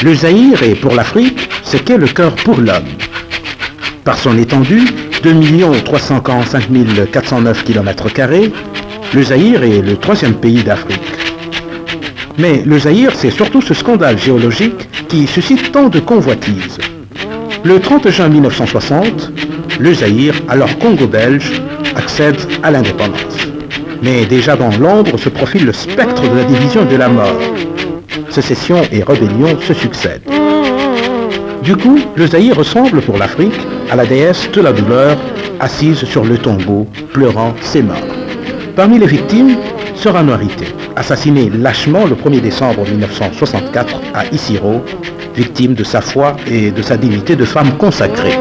Le Zaïre est pour l'Afrique ce qu'est le cœur pour l'homme. Par son étendue, 2 345 409 km², le Zaïre est le 3e pays d'Afrique. Mais le Zaïre, c'est surtout ce scandale géologique qui suscite tant de convoitises. Le 30 juin 1960, le Zaïre, alors Congo belge, accède à l'indépendance. Mais déjà dans l'ombre se profile le spectre de la division et de la mort. Sécession et rébellion se succèdent. Du coup, le Zaïre ressemble pour l'Afrique à la déesse de la douleur, assise sur le tombeau, pleurant ses morts. Parmi les victimes, Sœur Anouarité, assassinée lâchement le 1er décembre 1964 à Isiro, victime de sa foi et de sa dignité de femme consacrée.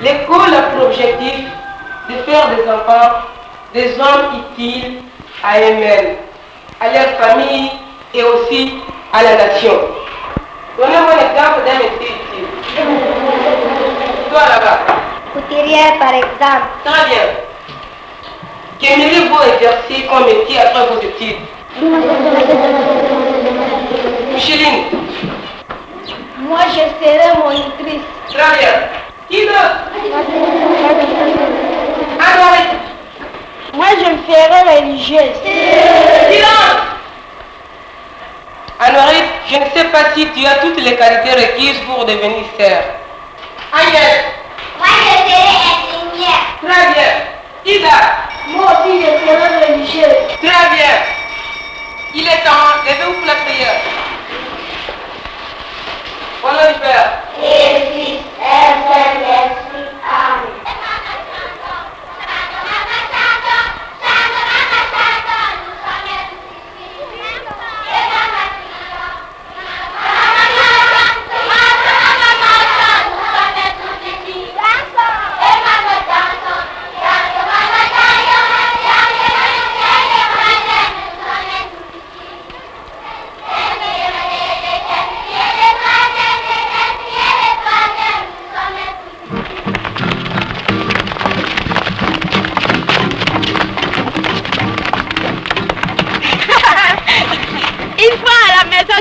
L'école a pour objectif de faire des enfants des hommes utiles à eux-mêmes, à leur famille et aussi à la nation. Donnez-moi l'exemple d'un métier utile. Toi là-bas. Couturière par exemple. Très bien. Qu'aimeriez-vous exercer comme métier après vos études? Micheline. Moi je serai monitrice. Très bien. Qui d'autre? Anouarité. Moi je me ferai religieuse. Silence. Anouarité, je ne sais pas si tu as toutes les qualités requises pour devenir sœur. Agnès. Moi je serai infirmière. Très bien. Ida. Moi aussi je serai religieuse. Très bien. Il est temps, levez-vous pour la prière. Au nom du Père. Et du Fils et du Saint-Esprit. Amen.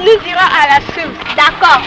Nous irons à la source. D'accord.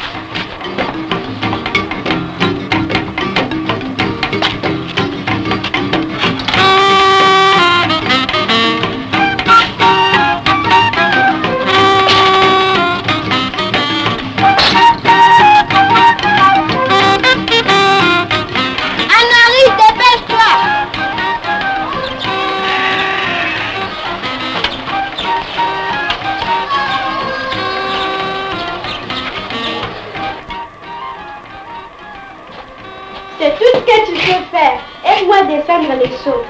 C'est tout ce que tu peux faire. Aide-moi à descendre les seaux.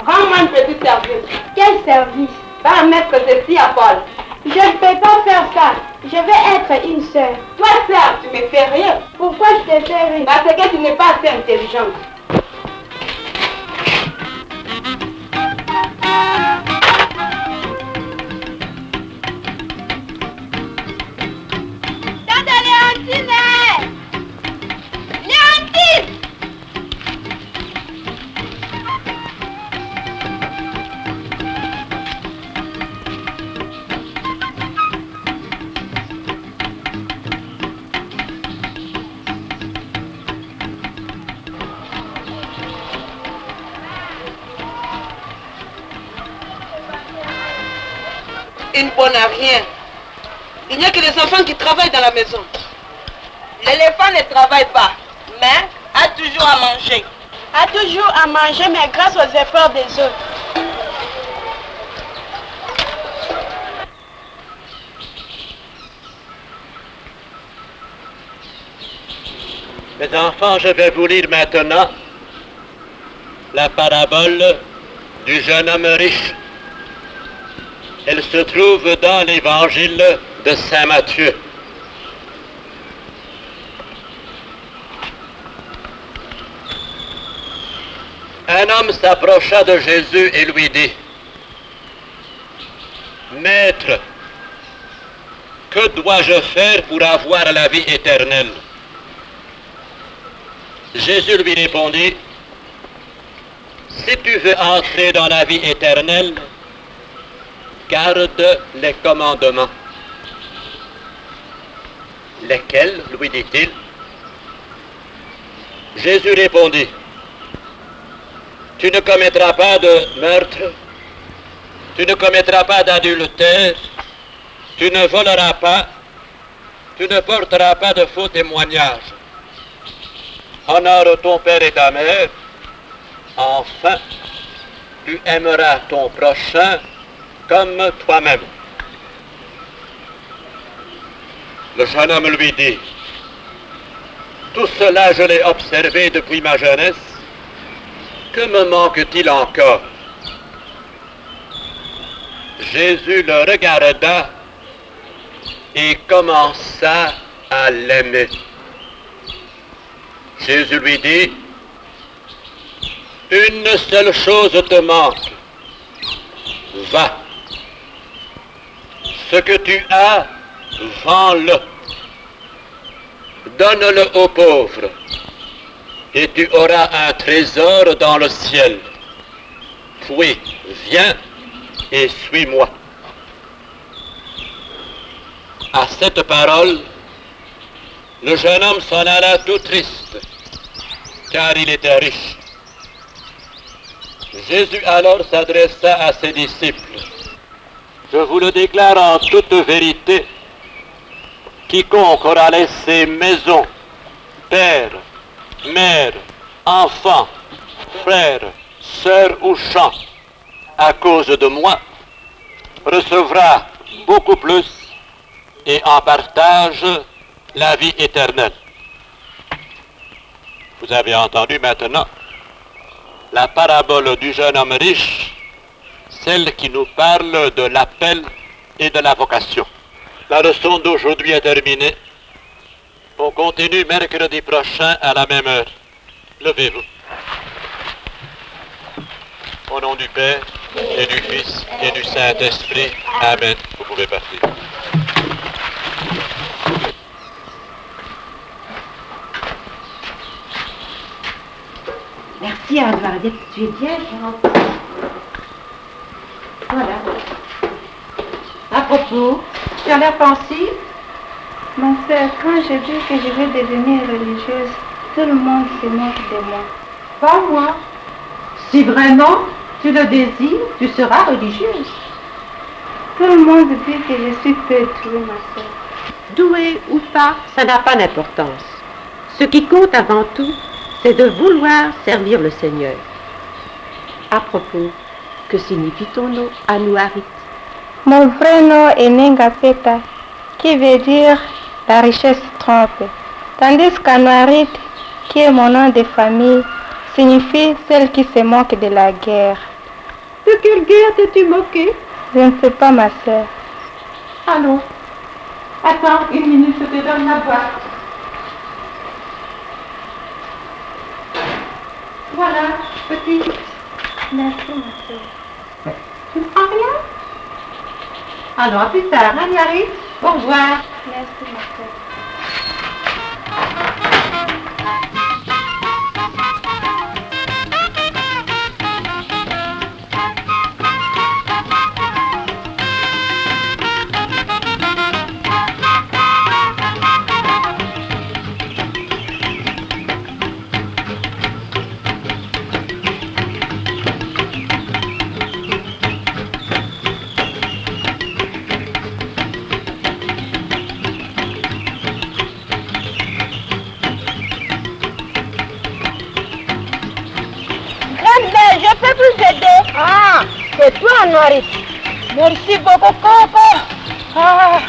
Rends-moi un petit service. Quel service? Va mettre ceci à Paul. Je ne peux pas faire ça. Je vais être une sœur. Toi, sœur, tu ne fais rien. Pourquoi je te fais rire? Parce que tu n'es pas assez intelligente. une bonne à rien. Il n'y a que les enfants qui travaillent dans la maison. L'éléphant ne travaille pas, mais a toujours à manger. A toujours à manger, mais grâce aux efforts des autres. Mes enfants, je vais vous lire maintenant la parabole du jeune homme riche. Elle se trouve dans l'évangile de Saint Matthieu. Un homme s'approcha de Jésus et lui dit, « Maître, que dois-je faire pour avoir la vie éternelle ?» Jésus lui répondit, « Si tu veux entrer dans la vie éternelle, garde les commandements. » « Lesquels, lui dit-il? Jésus répondit, « Tu ne commettras pas de meurtre, tu ne commettras pas d'adultère, tu ne voleras pas, tu ne porteras pas de faux témoignages. Honore ton père et ta mère, enfin, tu aimeras ton prochain comme toi-même. » Le jeune homme lui dit, « Tout cela je l'ai observé depuis ma jeunesse, que me manque-t-il encore ?» Jésus le regarda et commença à l'aimer. Jésus lui dit, « Une seule chose te manque. Va. Ce que tu as, vends-le. Donne-le aux pauvres, et tu auras un trésor dans le ciel. Puis, viens et suis-moi. » À cette parole, le jeune homme s'en alla tout triste, car il était riche. Jésus alors s'adressa à ses disciples. « Je vous le déclare en toute vérité, quiconque aura laissé maison, père, mère, enfants, frères, sœurs ou champs, à cause de moi, recevra beaucoup plus et en partage la vie éternelle. » Vous avez entendu maintenant la parabole du jeune homme riche, celle qui nous parle de l'appel et de la vocation. La leçon d'aujourd'hui est terminée. On continue mercredi prochain à la même heure. Levez-vous. Au nom du Père, et du Fils, et du Saint-Esprit. Amen. Vous pouvez partir. Merci, Anne-Marie, tu es bien gentille. Voilà. À propos, tu as l'air pensive? Ma sœur, quand je dis que je veux devenir religieuse, tout le monde se moque de moi. Pas moi. Si vraiment tu le désires, tu seras religieuse. Tout le monde dit que je suis peu douée, ma sœur. Douée ou pas, ça n'a pas d'importance. Ce qui compte avant tout, c'est de vouloir servir le Seigneur. À propos, que signifie ton nom, Anouarit? Mon vrai nom est Nengapeta, qui veut dire la richesse trompe, tandis qu'Anouarit, qui est mon nom de famille, signifie celle qui se moque de la guerre. De quelle guerre t'es-tu moquée? Je ne sais pas, ma sœur. Allons. Attends, une minute, je te donne la boîte. Voilà, petit. Merci, ma sœur. Tu ne prends rien? Alors, à plus tard, hein, Yari? Au revoir. Merci, ma sœur. Anouarit. Merci beaucoup, papa. Ah.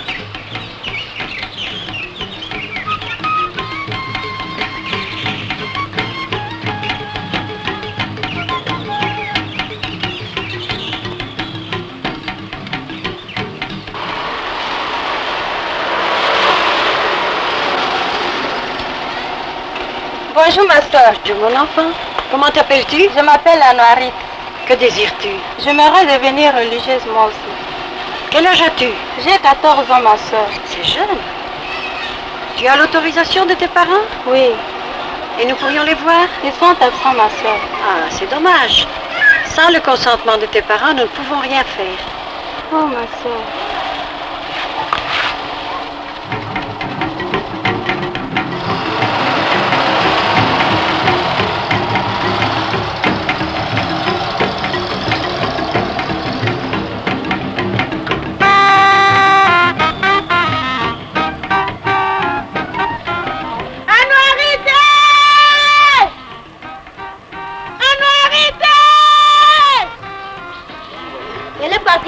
Bonjour ma soeur. Bonjour mon enfant. Comment t'appelles-tu? Je m'appelle Anouarit. Que désires-tu? J'aimerais devenir religieuse moi aussi. Quel âge as-tu? J'ai 14 ans ma soeur. C'est jeune. Tu as l'autorisation de tes parents? Oui. Et nous pourrions les voir? Ils sont absents ma soeur. Ah, c'est dommage. Sans le consentement de tes parents, nous ne pouvons rien faire. Oh ma soeur.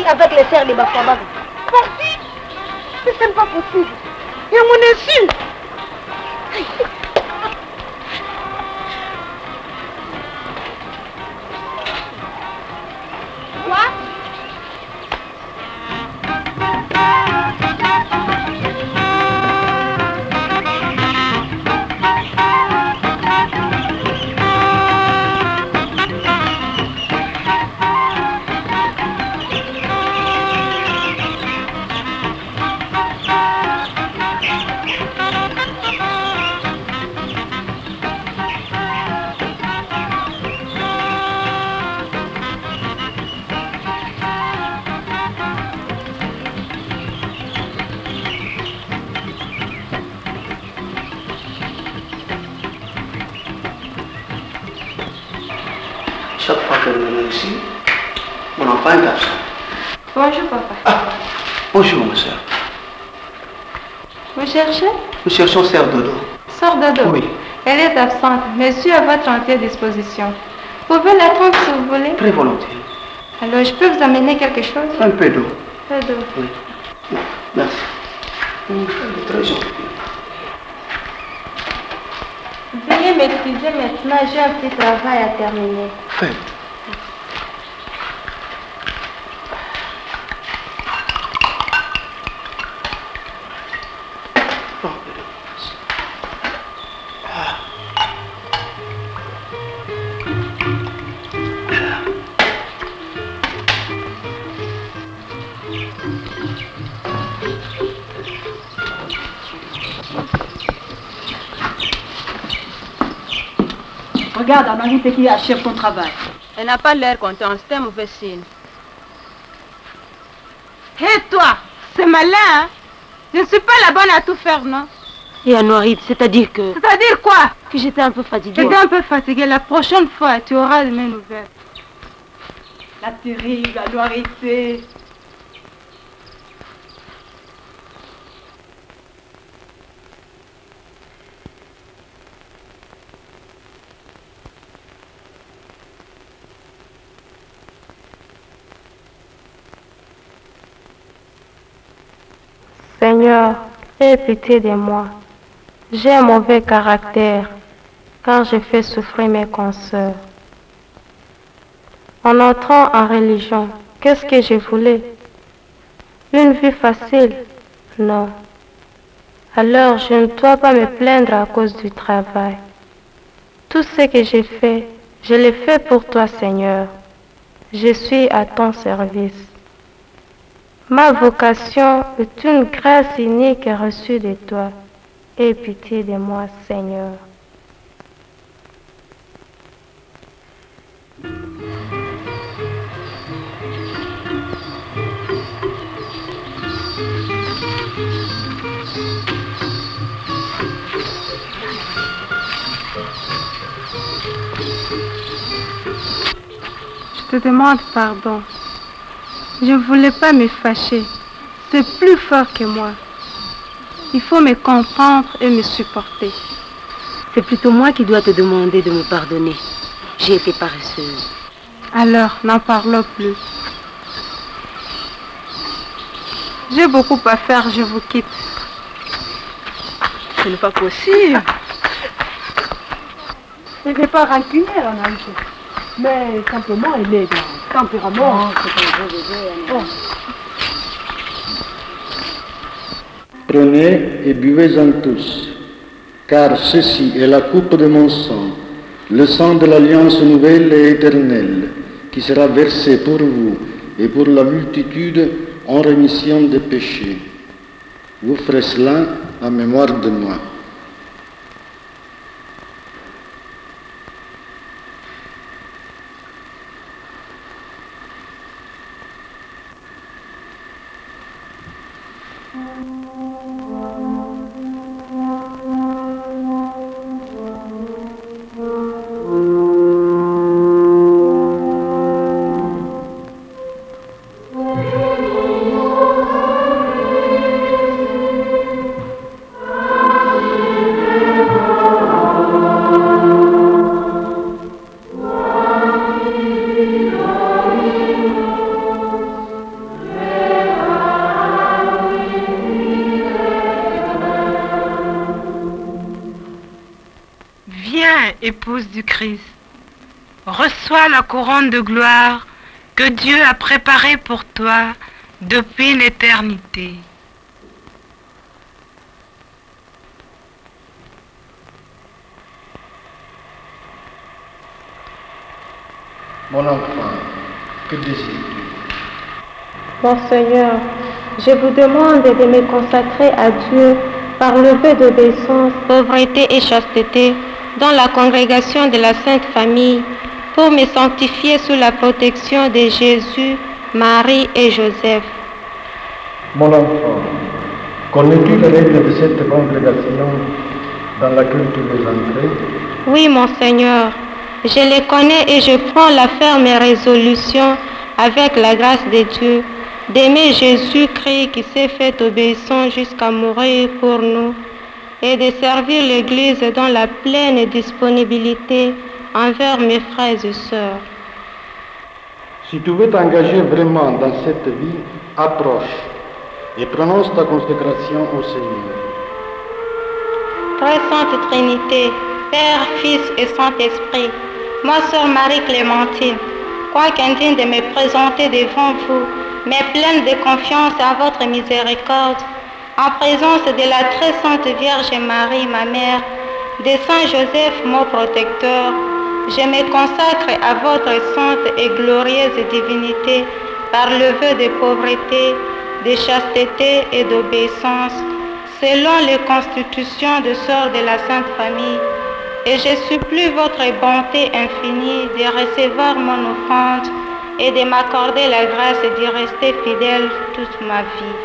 Avec les serres de Bafaba. Parti? Mais ce n'est pas possible. Il y a mon insu. Quoi? Chaque fois que nous venons ici, mon enfant est absent. Bonjour papa. Ah, bonjour ma soeur. Vous cherchez? Nous cherchons Sœur Dodo. Sœur Dodo? Oui. Elle est absente, mais je suis à votre entière disposition. Vous pouvez l'attendre si vous voulez? Très volontiers. Alors, je peux vous amener quelque chose? Un peu d'eau. Un peu d'eau. Oui. Merci. Elle est très gentille. Veuillez m'excuser maintenant, j'ai un petit travail à terminer. Faites. Regarde, Amarite qui achève ton travail. Elle n'a pas l'air contente, c'est un mauvais signe. Hé toi, c'est malin, hein? Je ne suis pas la bonne à tout faire, non? Et Anouarit, c'est-à-dire que... C'est-à-dire quoi? Que j'étais un peu fatiguée. J'étais un peu fatiguée. La prochaine fois, tu auras de mes nouvelles. La terrible Anouarit. Seigneur, aie pitié de moi. J'ai un mauvais caractère quand je fais souffrir mes consoeurs. En entrant en religion, qu'est-ce que je voulais? Une vie facile? Non. Alors je ne dois pas me plaindre à cause du travail. Tout ce que j'ai fait, je l'ai fait pour toi, Seigneur. Je suis à ton service. Ma vocation est une grâce unique reçue de toi. Aie pitié de moi, Seigneur. Je te demande pardon. Je ne voulais pas me fâcher. C'est plus fort que moi. Il faut me comprendre et me supporter. C'est plutôt moi qui dois te demander de me pardonner. J'ai été paresseuse. Alors, n'en parlons plus. J'ai beaucoup à faire, je vous quitte. Ce n'est pas possible. Elle n'est pas rancunière, Anaïs. Mais simplement, elle est d'un tempérament. Prenez et buvez-en tous, car ceci est la coupe de mon sang, le sang de l'alliance nouvelle et éternelle, qui sera versé pour vous et pour la multitude en rémission des péchés. Vous ferez cela en mémoire de moi. Épouse du Christ, reçois la couronne de gloire que Dieu a préparée pour toi depuis l'éternité. Mon enfant, que désires-tu? Mon Seigneur, je vous demande de me consacrer à Dieu par le vœu d'obéissance, pauvreté et chasteté dans la congrégation de la Sainte Famille, pour me sanctifier sous la protection de Jésus, Marie et Joseph. Mon enfant, connais-tu les règles de cette congrégation dans laquelle tu veux entrer? Oui, mon Seigneur, je les connais et je prends la ferme résolution, avec la grâce de Dieu, d'aimer Jésus-Christ qui s'est fait obéissant jusqu'à mourir pour nous, et de servir l'Église dans la pleine disponibilité envers mes frères et sœurs. Si tu veux t'engager vraiment dans cette vie, approche et prononce ta consécration au Seigneur. Très Sainte Trinité, Père, Fils et Saint-Esprit, moi, Sœur Marie-Clémentine, quoique indigne de me présenter devant vous, mais pleine de confiance en votre miséricorde, en présence de la très sainte Vierge Marie, ma mère, de Saint Joseph, mon protecteur, je me consacre à votre sainte et glorieuse divinité par le vœu de pauvreté, de chasteté et d'obéissance, selon les constitutions de sœurs de la Sainte Famille, et je supplie votre bonté infinie de recevoir mon offrande et de m'accorder la grâce d'y rester fidèle toute ma vie.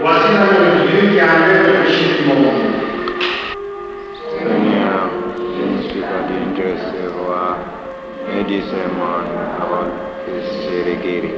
Voici notre Dieu qui enlève le péché du monde. Seigneur, je ne suis pas digne de recevoir, mais dis seulement une parole que je serai guéri.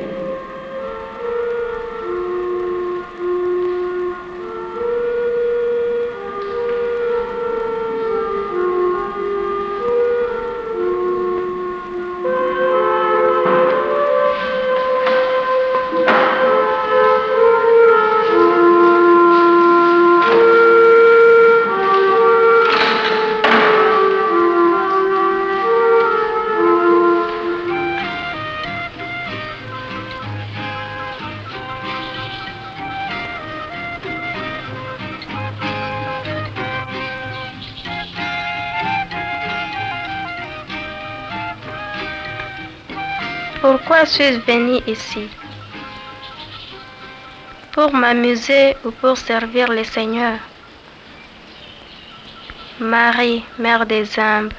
Pourquoi suis-je venu ici? pour m'amuser ou pour servir le Seigneur. Marie, Mère des humbles,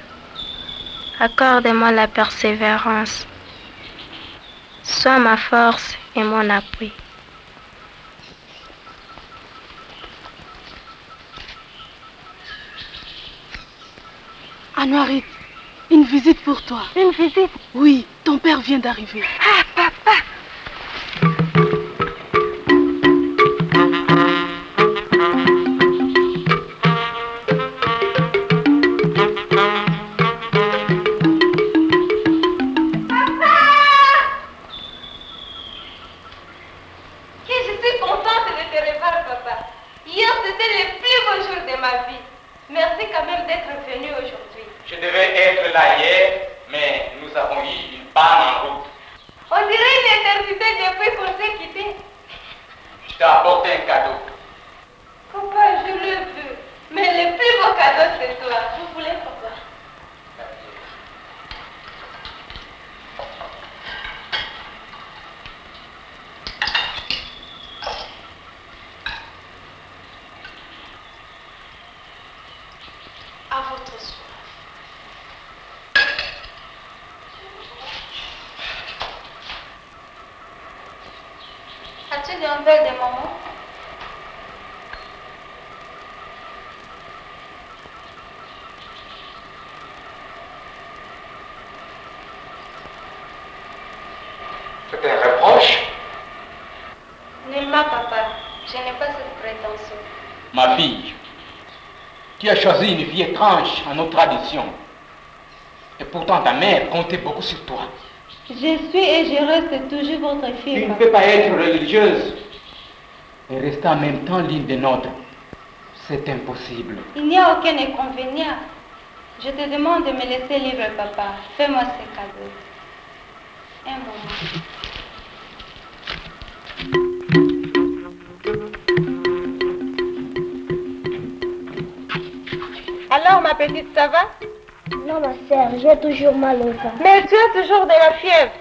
accorde-moi la persévérance. Sois ma force et mon appui. Anouarit, une visite pour toi. Une visite? Oui, ton père vient d'arriver. Ah, papa! Je devais être là hier, mais nous avons eu une panne en route. On dirait une éternité depuis qu'on s'est quitté. Je t'ai apporté un cadeau. Papa, je le veux. Mais le plus beau cadeau, c'est toi. Vous voulez, papa? À votre soif. As-tu des nouvelles de maman? C'est un reproche? Nullement, papa. Je n'ai pas cette prétention. Ma fille, tu as choisi une vie étrange à nos traditions. Et pourtant ta mère comptait beaucoup sur toi. Je suis et je reste toujours votre fille. Tu ne peux pas être religieuse et rester en même temps l'une des nôtres. C'est impossible. Il n'y a aucun inconvénient. Je te demande de me laisser libre, papa. Fais-moi ce cadeau. Un moment. Alors, ma petite, ça va? Non, ma sœur, j'ai toujours mal au ventre. Mais tu as toujours de la fièvre.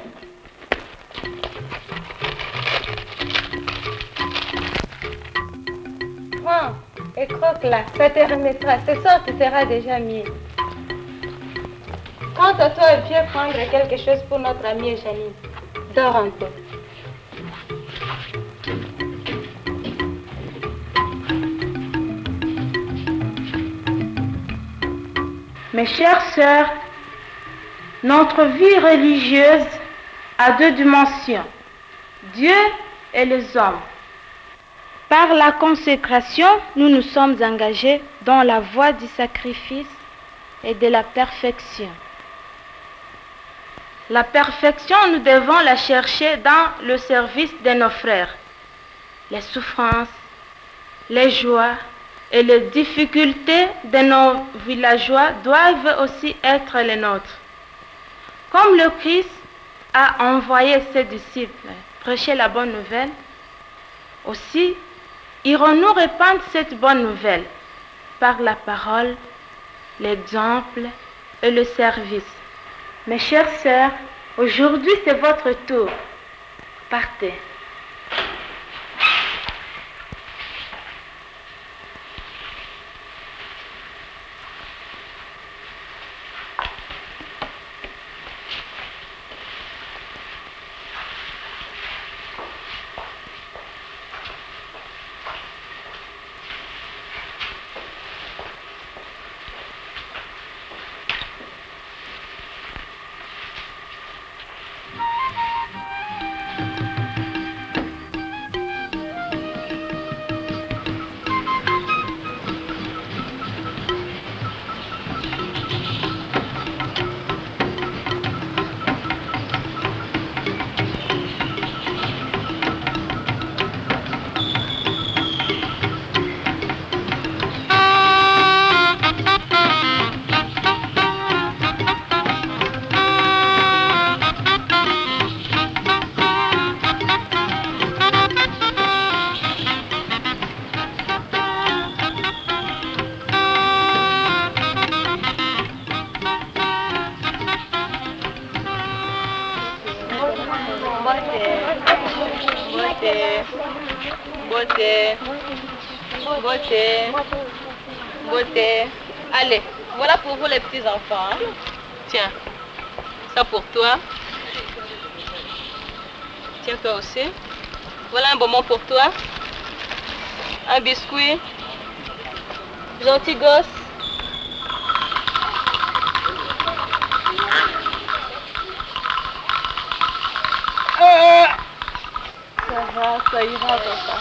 Prends et croque là, ça te remettra. Ce soir, tu seras déjà mieux. Quant à toi, viens prendre quelque chose pour notre amie Janine. Dors un peu. Mes chères sœurs, notre vie religieuse a deux dimensions, Dieu et les hommes. Par la consécration, nous nous sommes engagés dans la voie du sacrifice et de la perfection. La perfection, nous devons la chercher dans le service de nos frères. Les souffrances, les joies et les difficultés de nos villageois doivent aussi être les nôtres. Comme le Christ a envoyé ses disciples prêcher la bonne nouvelle, aussi irons-nous répandre cette bonne nouvelle par la parole, l'exemple et le service. Mes chères sœurs, aujourd'hui c'est votre tour. Partez. Beauté. Beauté. Beauté. Allez, voilà pour vous les petits enfants. Hein. Tiens, ça pour toi. Tiens, toi aussi. Voilà un bonbon pour toi. Un biscuit. Gentil gosse. Ça va, ça ira, papa.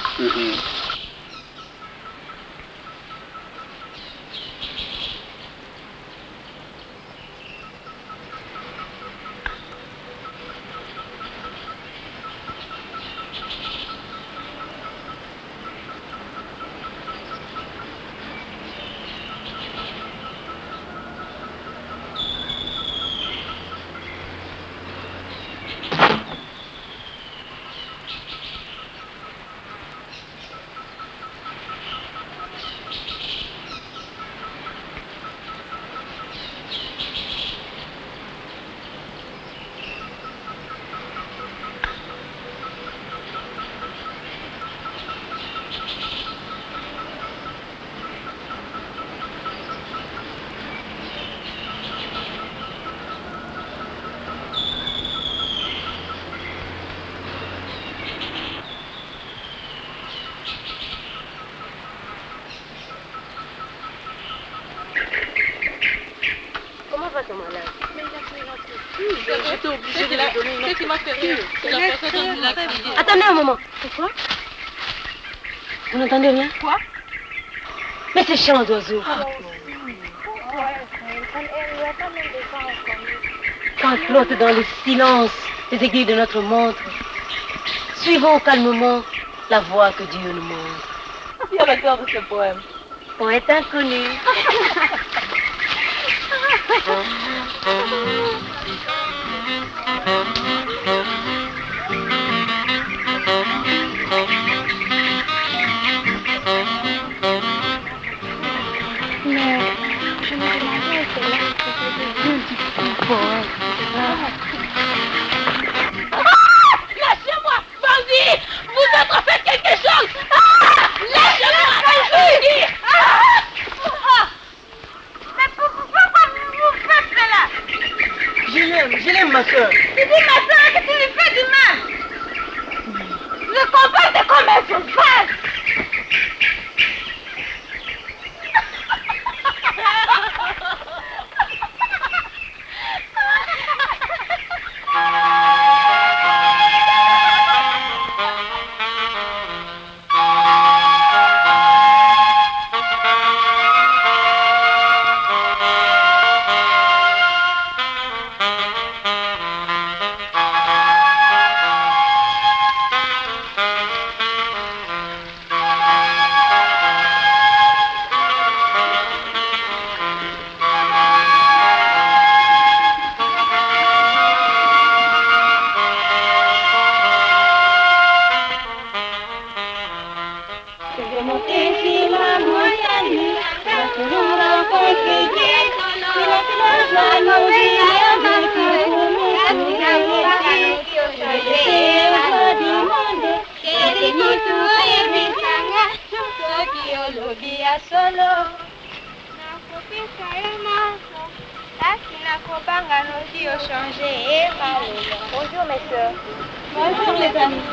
J'étais obligée de lui donner une autre. Qui m'a fait rire. Attendez un moment. Pourquoi? Vous n'entendez rien? Quoi? Mais c'est chant d'oiseaux. Quand flotte dans le silence les aiguilles de notre montre, suivons calmement la voie que Dieu nous montre. Qui est l'auteur de ce poème? Poète inconnu. Mais je me demandais si c'est là que Lâchez-moi, bandit! Vous autres faites quelque chose! Lâchez-moi, bandit! Mais pourquoi vous faites cela? Je l'aime, ma soeur. Tu dis ma soeur que tu lui fais du mal. Le comporte comme un sauvage. Bonjour mes soeurs. Bonjour les amis.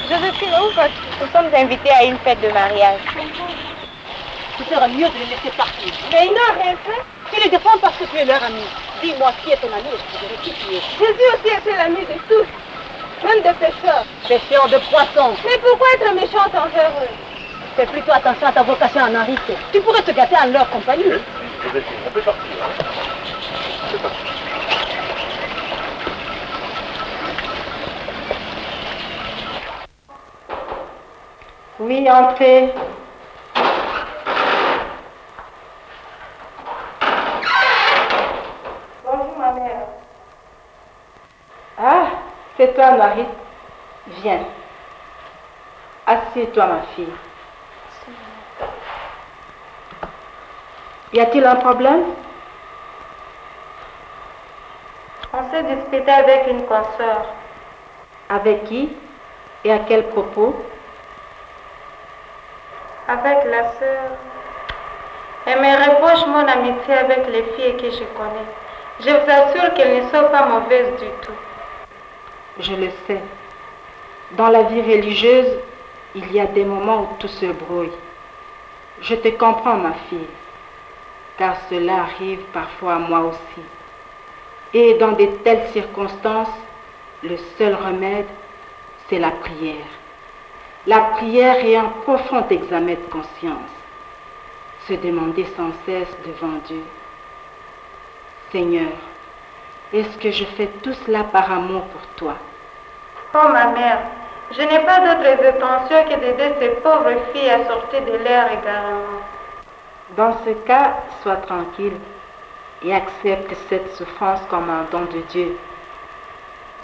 Joséphine, où vas-tu? Nous sommes invités à une fête de mariage. Ce sera mieux de les laisser partir. Mais ils n'ont rien fait. Tu les défends parce que tu es leur ami. Dis-moi qui est ton ami et je dirai qui tu es. Jésus aussi était l'ami de tous, même des pécheurs. Pêcheur de poissons. Mais pourquoi être méchante envers eux? Fais plutôt attention à ta vocation en Henrique. Tu pourrais te gâter en leur compagnie. Joséphine, on peut partir, hein? On peut partir. Oui, entrez. Bonjour ma mère. Ah, c'est toi Marie. Viens. Assieds-toi ma fille. Y a-t-il un problème? On s'est disputé avec une consoeur. Avec qui et à quel propos? Avec la sœur. Elle me reproche mon amitié avec les filles que je connais. Je vous assure qu'elles ne sont pas mauvaises du tout. Je le sais. Dans la vie religieuse, il y a des moments où tout se brouille. Je te comprends, ma fille, car cela arrive parfois à moi aussi. Et dans de telles circonstances, le seul remède, c'est la prière. La prière est un profond examen de conscience. Se demander sans cesse devant Dieu. Seigneur, est-ce que je fais tout cela par amour pour toi? Oh ma mère, je n'ai pas d'autres intentions que d'aider ces pauvres filles à sortir de leur égarement. Dans ce cas, sois tranquille et accepte cette souffrance comme un don de Dieu.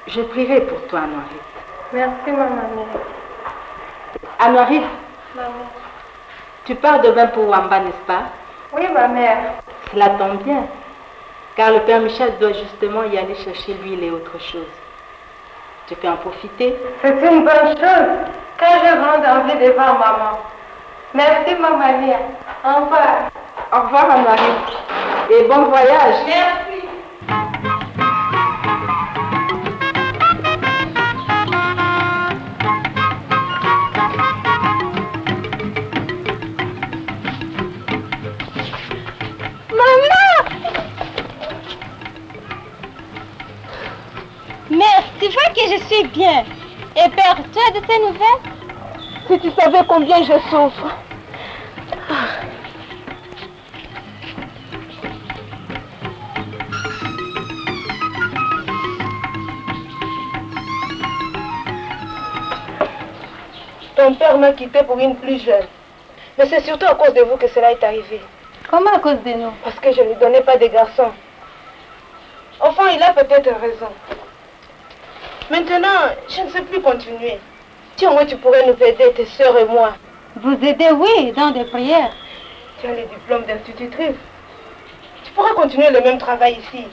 Je prierai pour toi, Anouarit. Merci, ma mère. Anouarit, Maman. tu pars demain pour Wamba, n'est-ce pas? Oui, ma mère. Cela tombe bien, car le Père Michel doit justement y aller chercher l'huile et autre chose. Tu peux en profiter? C'est une bonne chose, car j'ai grande envie de voir maman. Merci, maman. Au revoir. Au revoir, Anouarit, et bon voyage. Merci. Mère, tu vois que je suis bien. Et père, tu as de tes nouvelles? Si tu savais combien je souffre. Ton père m'a quitté pour une plus jeune. Mais c'est surtout à cause de vous que cela est arrivé. Comment à cause de nous? Parce que je ne lui donnais pas de garçons. Enfin, il a peut-être raison. Maintenant, je ne sais plus continuer. Si au moins tu pourrais nous aider, tes sœurs et moi. Vous aider, oui, dans des prières. Tu as le diplôme d'institutrice. Tu pourrais continuer le même travail ici.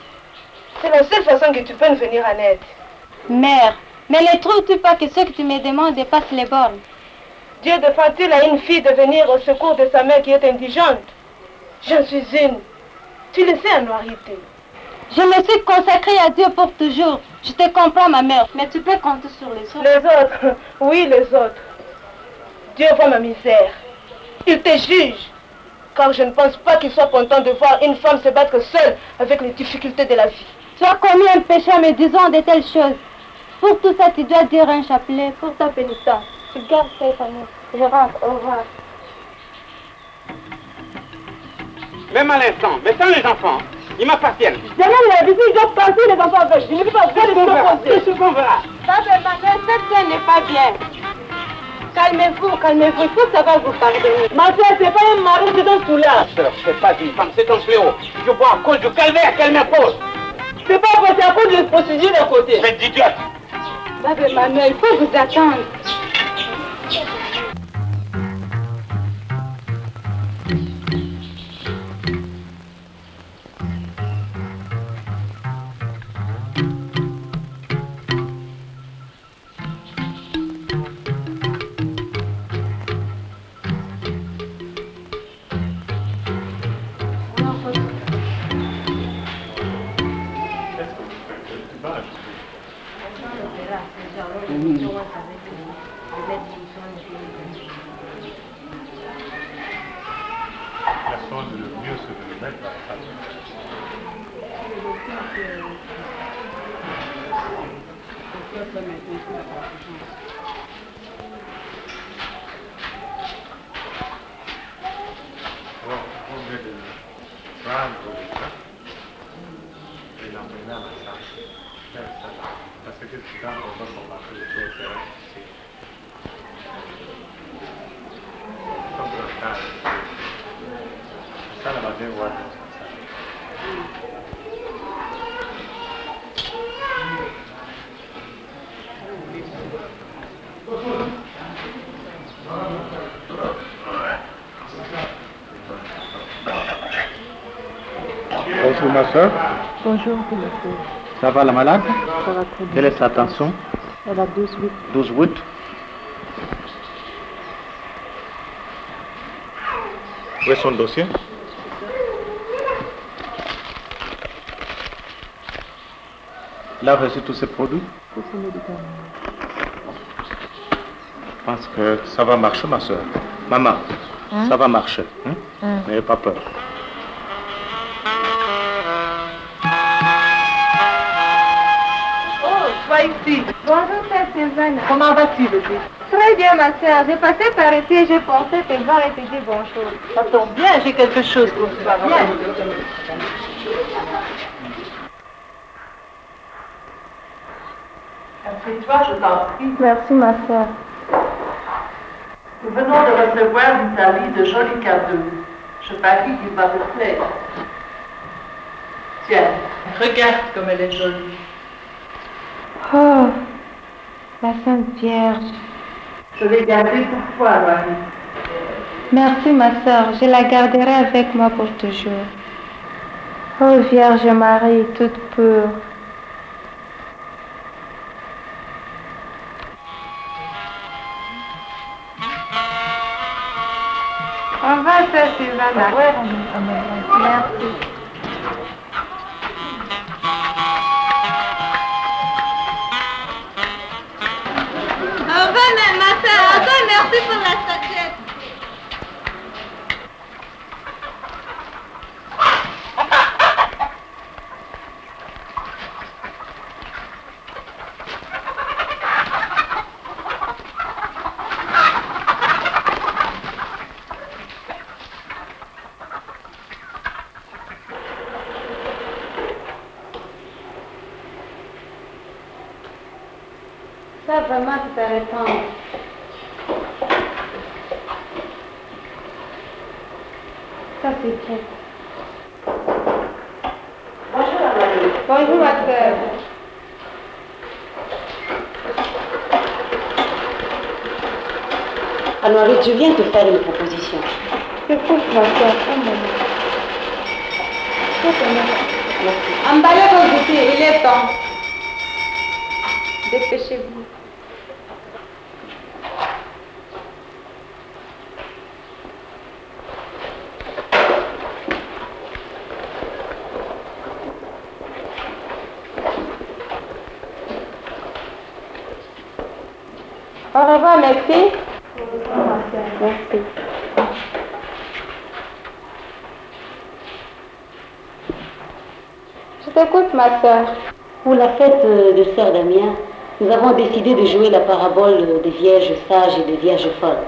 C'est la seule façon que tu peux nous venir en aide. Mère, mais ne trouves-tu pas que ce que tu me demandes dépasse les bornes? Dieu défend-il à une fille de venir au secours de sa mère qui est indigente? J'en suis une. Tu le sais, Anouarit. Je me suis consacrée à Dieu pour toujours. Je te comprends, ma mère, mais tu peux compter sur les autres. Les autres, oui, les autres. Dieu voit ma misère. Il te juge. Car je ne pense pas qu'il soit content de voir une femme se battre seule avec les difficultés de la vie. Tu as commis un péché en me disant de telles choses. Pour tout ça, tu dois dire un chapelet pour ta pénitence. Tu gardes tes familles. Je rentre, au revoir. Même à l'instant, mais sans les enfants, ils m'appartiennent. Demain, la visite, je dois passer les enfants avec. Je ne peux pas faire les choses. C'est ce qu'on verra. Papa, ma mère, cette scène n'est pas bien. Calmez-vous, calmez-vous, il faut savoir vous pardonner. Ma soeur, c'est pas un mari, c'est un soulard. Ma soeur, c'est pas une femme, c'est un fléau. Je vois à cause du calvaire qu'elle m'impose. C'est pas parce à cause de procédure d'un côté. C'est idiote. Papa, ma mère, il faut vous attendre. Bonjour ma soeur. Bonjour, Philippe. Ça va la malade? Ça va très bien. Quelle est sa tension? Elle a 12,8. 12,8. Où est son dossier? Il a reçu tous ces produits? Tous ces médicaments. Je pense que ça va marcher, ma soeur. Maman, ça va marcher. N'ayez pas peur. Oh, toi ici. Bonjour, Sœur Sylvana. Comment vas-tu, bébé? Très bien, ma sœur. J'ai passé par ici, j'ai pensé te voir et te dire bonjour. Ça tombe bien, j'ai quelque chose pour toi. Viens. Assieds-toi, je t'en prie. Merci, ma sœur. Nous venons de recevoir d'Italie de jolis cadeaux. Je parie qu'il va te plaire. Tiens, regarde comme elle est jolie. Oh, la Sainte Vierge. Je l'ai gardée pour toi, Marie. Merci, ma sœur. Je la garderai avec moi pour toujours. Oh, Vierge Marie, toute pure. On va, Sœur Sylvana. Ouais. Merci. On va, ma soeur. Encore merci pour la statuette. Ça, vraiment, c'est à répondre. Ça, c'est bien. Bonjour, Marie. Bonjour, ma sœur. Alors, je viens te faire une proposition. Écoute, ma sœur, un moment. Emballez vos outils, il est temps. Dépêchez-vous. Au revoir, merci. Merci. Je t'écoute, ma sœur. Pour la fête de Sœur Damien, nous avons décidé de jouer la parabole des Vierges sages et des Vierges folles.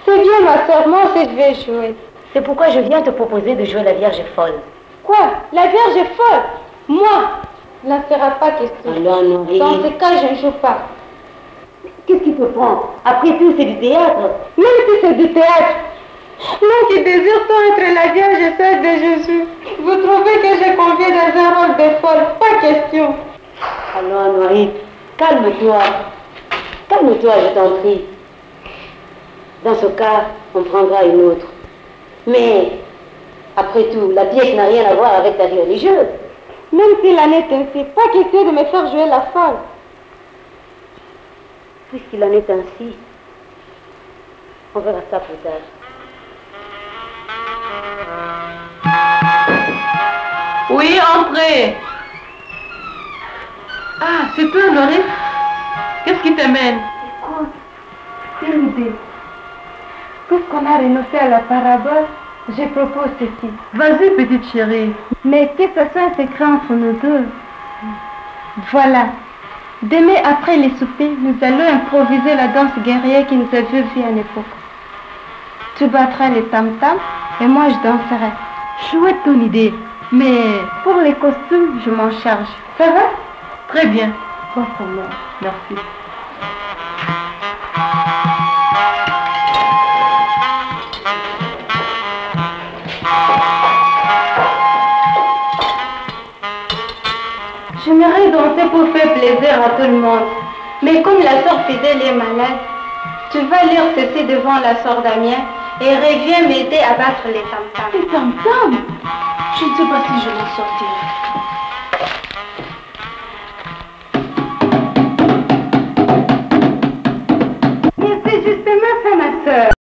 C'est bien, ma sœur, moi aussi je vais jouer. C'est pourquoi je viens te proposer de jouer la Vierge folle. Quoi? La Vierge est folle? Moi? Il n'en sera pas question. Alors, Henri. Dans ce cas, je ne joue pas. Qu'est-ce qui te prend? Après tout, c'est du théâtre. Même si c'est du théâtre. Moi qui désire tant être la Vierge sœur de Jésus, vous trouvez que j'ai convié dans un rôle de folle? Pas question. Alors, Henri, calme-toi. Calme-toi, je t'en prie. Dans ce cas, on prendra une autre. Mais, après tout, la pièce n'a rien à voir avec ta vie religieuse. Même s'il en est ainsi, pas question de me faire jouer la folle. Puisqu'il en est ainsi, on verra ça plus tard. Oui, entrez. Ah, c'est toi, Laurie? Qu'est-ce qui t'amène? Écoute, c'est une idée. Puisqu'on a renoncé à la parabole, je propose ceci. Vas-y, petite chérie. Mais que ce soit un secret entre nous deux. Voilà. Demain, après les soupers, nous allons improviser la danse guerrière qui nous a vu à une époque. Tu battras les tam-tams et moi je danserai. Chouette ton idée. Mais pour les costumes, je m'en charge. Ça va? Très bien. Bon, ça va. Merci. J'aimerais danser pour faire plaisir à tout le monde. Mais comme la sœur fidèle est malade, tu vas lire ceci devant la sœur Damien et reviens m'aider à battre les tam-tams. Les tam-tams? Je ne sais pas si je m'en sortirai. sœur.